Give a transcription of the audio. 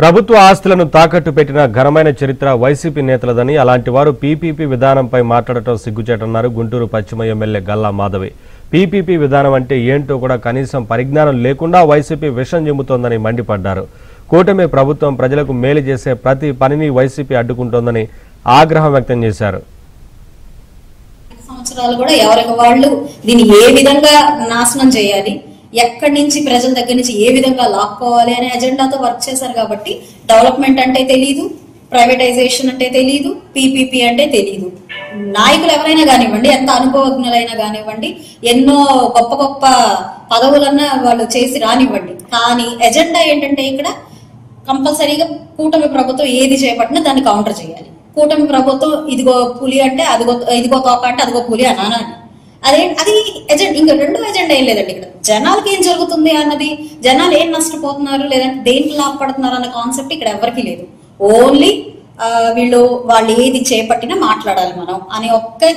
ప్రభుత్వ ఆస్తులను తాకట్టు పెట్టిన ఘనమైన చరిత్ర వైసీపీ నేతలదని, అలాంటి వారు పీపీపీ విధానంపై మాట్లాడటం సిగ్గుచేటన్నారు గుంటూరు పశ్చిమ ఎమ్మెల్యే గల్లా మాధవి. పీపీపీ విధానం అంటే ఏంటో కూడా కనీసం పరిజ్ఞానం లేకుండా వైసీపీ విషం చెబుతోందని మండిపడ్డారు. కూటమి ప్రభుత్వం ప్రజలకు మేలు చేసే ప్రతి పనిని వైసీపీ అడ్డుకుంటోందని ఆగ్రహం వ్యక్తం చేశారు. సంవత్సరాలు కూడా ఎవరికి వాళ్ళు దీన్ని ఏ విధంగా నాశనం చేయాలి, ఎక్కడి నుంచి ప్రజల దగ్గర నుంచి ఏ విధంగా లాక్కోవాలి అనే ఎజెండాతో వర్క్ చేశారు. కాబట్టి డెవలప్మెంట్ అంటే తెలియదు, ప్రైవేటైజేషన్ అంటే తెలియదు, పీపీపీ అంటే తెలియదు. నాయకులు ఎవరైనా కానివ్వండి, ఎంత అనుభవజ్ఞులైనా కానివ్వండి, ఎన్నో గొప్ప గొప్ప పదవులన్నా వాళ్ళు చేసి రానివ్వండి, కానీ ఎజెండా ఏంటంటే ఇక్కడ కంపల్సరీగా కూటమి ప్రభుత్వం ఏది చేపట్టినా దాన్ని కౌంటర్ చేయాలి. కూటమి ప్రభుత్వం ఇదిగో పులి అంటే అదిగో, ఇదిగో తోక అంటే అదిగో పులి అనాలి. అది ఎజెండా. ఇంకా రెండో ఎజెండా ఏం లేదండి. ఇక్కడ జనాలకి ఏం జరుగుతుంది అన్నది, జనాలు ఏం నష్టపోతున్నారు లేదంటే దేనికి లాభపడుతున్నారు అన్న కాన్సెప్ట్ ఇక్కడ ఎవరికి లేదు. ఓన్లీ వాళ్ళు ఏది చేపట్టినా మాట్లాడాలి మనం అనే ఒక్క